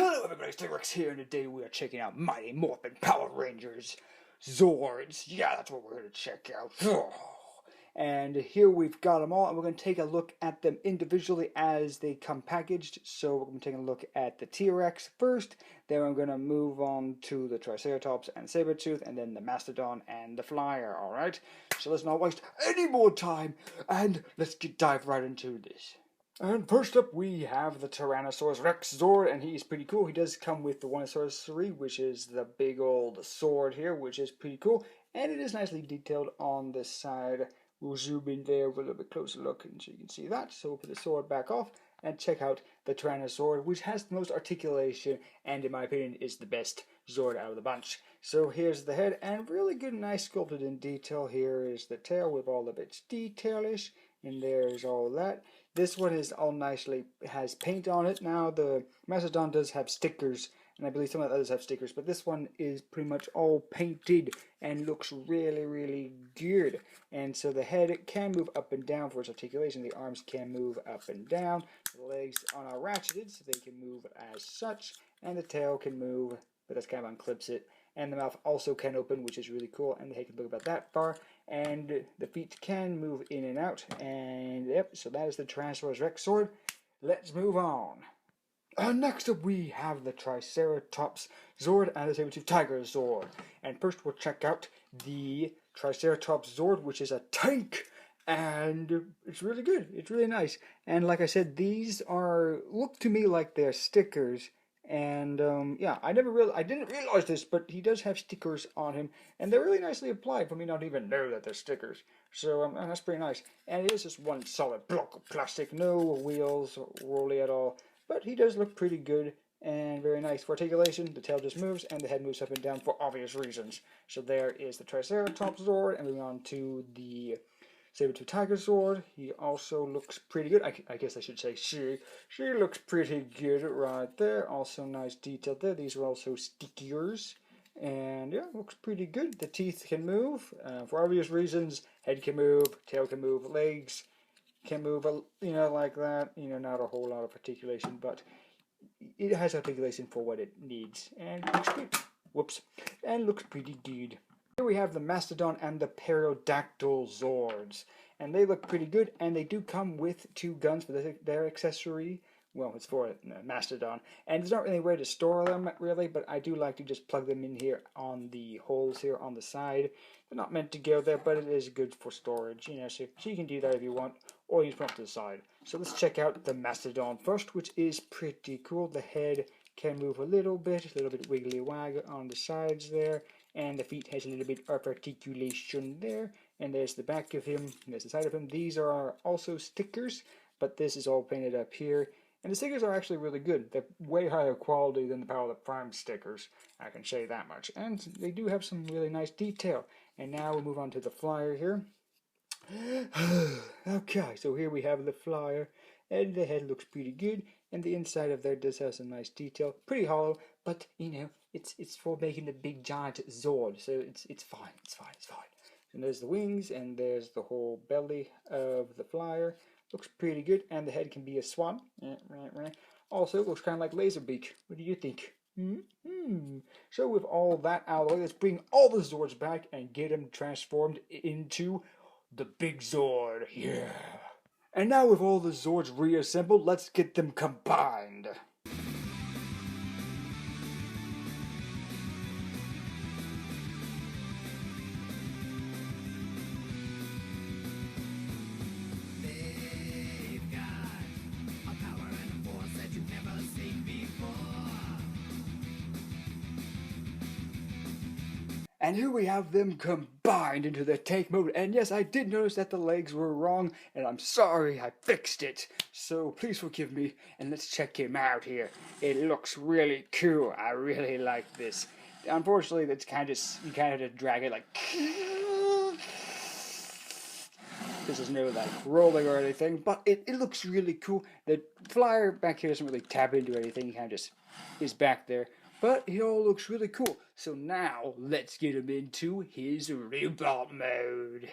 Hello everybody, it's Rex here, and today we are checking out Mighty Morphin Power Rangers Zords. Yeah, that's what we're going to check out. And here we've got them all, and we're going to take a look at them individually as they come packaged. So we're going to take a look at the T-Rex first, then I'm going to move on to the Triceratops and Sabertooth, and then the Mastodon and the Flyer, alright? So let's not waste any more time, and let's dive right into this. And first up we have the Tyrannosaurus Rex Zord, and he's pretty cool. He does come with the One-Saurus 3, which is the big old sword here, which is pretty cool. And it is nicely detailed on the side. We'll zoom in there with a little bit closer look, and so you can see that. So we'll put the sword back off and check out the Tyrannosaurus, which has the most articulation, and in my opinion is the best Zord out of the bunch. So here's the head, and really good, nice sculpted in detail. Here is the tail with all of its detailish, and there's all that. This one is all nicely, has paint on it. Now the Mastodon does have stickers, and I believe some of the others have stickers, but this one is pretty much all painted and looks really, really good. And so the head can move up and down for its articulation. The arms can move up and down. The legs are ratcheted, so they can move as such, and the tail can move, but that's kind of unclips it. And the mouth also can open, which is really cool, and the head can look about that far, and the feet can move in and out, and yep, so that is the Tyrannosaurus Rex Zord. Let's move on. Next up we have the Triceratops Zord and the Sabertooth Tiger Zord. And first we'll check out the Triceratops Zord, which is a tank, and it's really good, it's really nice. And like I said, these look to me like they're stickers. And yeah, I didn't realize this, but he does have stickers on him, and they're really nicely applied for me not even know that they're stickers. So that's pretty nice. And it is just one solid block of plastic, no wheels, rolly at all. But he does look pretty good and very nice. For articulation, the tail just moves and the head moves up and down for obvious reasons. So there is the Triceratops Zord, and moving on to the Sabertooth Tiger Zord. He also looks pretty good. I guess I should say she. She looks pretty good right there. Also nice detail there. These are also stickers. And yeah, looks pretty good. The teeth can move for obvious reasons. Head can move, tail can move, legs can move, like that. Not a whole lot of articulation, but it has articulation for what it needs. And looks good. Whoops. And looks pretty good. Here we have the Mastodon and the Pterodactyl Zords, and they look pretty good, and they do come with two guns for their accessory. Well, it's for Mastodon, and there's not really a way to store them, really, but I do like to just plug them in here on the holes here on the side. They're not meant to go there, but it is good for storage, so you can do that if you want, or you just put them to the side. So let's check out the Mastodon first, which is pretty cool. The head can move a little bit wiggly wag on the sides there. And the feet has a little bit of articulation there. And there's the back of him, and there's the side of him. These are also stickers, but this is all painted up here. And the stickers are actually really good. They're way higher quality than the Power of the Prime stickers, I can say that much. And they do have some really nice detail. And now we'll move on to the Flyer here. Okay, so here we have the Flyer. And the head looks pretty good. And the inside of there does have some nice detail. Pretty hollow, but it's for making the big giant Zord, so it's fine. And there's the wings, and there's the whole belly of the Flyer. Looks pretty good, and the head can be a swan. Also, looks kind of like Laserbeak. What do you think? So with all that out of the way, let's bring all the Zords back and get them transformed into the big Zord. Yeah. And now with all the Zords reassembled, let's get them combined. And here we have them combined into the tank mode. And yes, I did notice that the legs were wrong, and I'm sorry, I fixed it. So please forgive me, and let's check him out here. It looks really cool. I really like this. Unfortunately, you kind of have to drag it like... This is no like rolling or anything, but it looks really cool. The Flyer back here doesn't really tap into anything. He kind of just is back there. But it all looks really cool. So now, let's get him into his robot mode.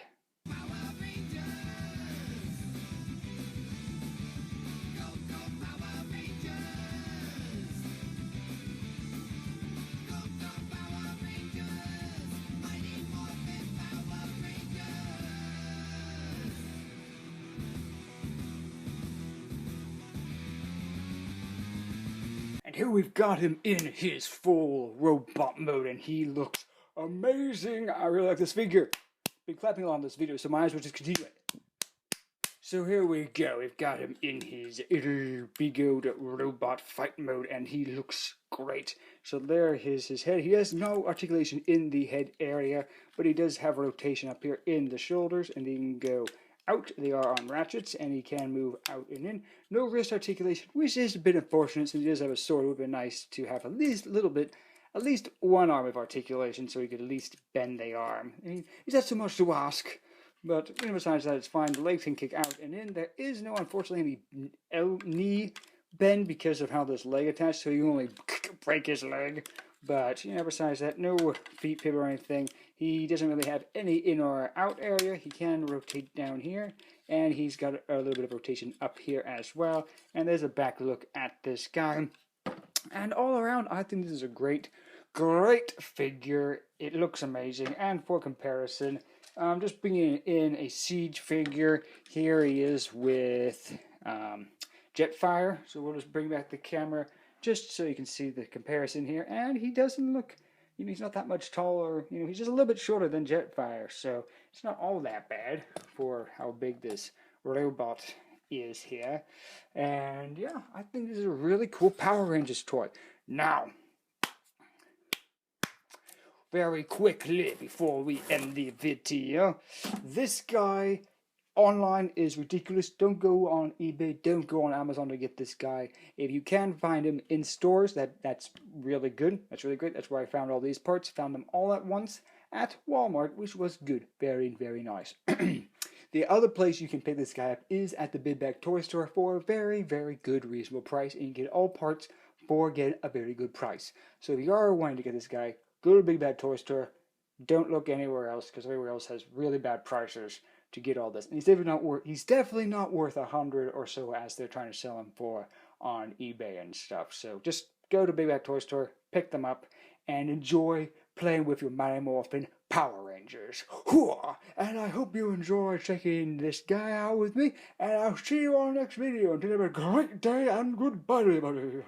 here we've got him in his full robot mode, and he looks amazing. I really like this figure. Been clapping along this video, so might as well just continue it. So here we go, we've got him in his big old robot fight mode, and he looks great. So there is his head. He has no articulation in the head area, but he does have rotation up here in the shoulders, and he can go out. They are on ratchets, and he can move out and in. No wrist articulation, which is a bit unfortunate, since he does have a sword. It would have been nice to have at least a little bit, at least one arm of articulation, so he could at least bend the arm. I mean, is that so much to ask? But besides that, it's fine. The legs can kick out and in. There is no, unfortunately, any knee bend because of how this leg attached, so you only break his leg. But, besides that, no feet pivot or anything. He doesn't really have any in or out area. He can rotate down here, and he's got a little bit of rotation up here as well. And there's a back look at this guy. And all around, I think this is a great figure. It looks amazing, and for comparison, just bringing in a Siege figure. Here he is with Jetfire. So we'll just bring back the camera just so you can see the comparison here. And he doesn't look, he's not that much taller. He's just a little bit shorter than Jetfire. So it's not all that bad for how big this robot is here. And yeah, I think this is a really cool Power Rangers toy. Now, very quickly before we end the video, this guy online is ridiculous. Don't go on eBay, don't go on Amazon to get this guy. If you can find him in stores, that's really good. That's really great. That's where I found all these parts. Found them all at once at Walmart, which was good. Very, very nice. The other place you can pick this guy up is at the Big Bag Toy Store for a very, very good, reasonable price, and you get all parts for, again, a very good price. So if you are wanting to get this guy, go to Big Bad Toy Store. Don't look anywhere else, because everywhere else has really bad prices to get all this. And he's definitely not worth $100 or so as they're trying to sell him for on eBay and stuff. So just go to Big Bad Toy Store, pick them up, and enjoy playing with your Mighty Morphin Power Rangers. And I hope you enjoy checking this guy out with me, and I'll see you on the next video. Until then, have a great day, and goodbye, everybody.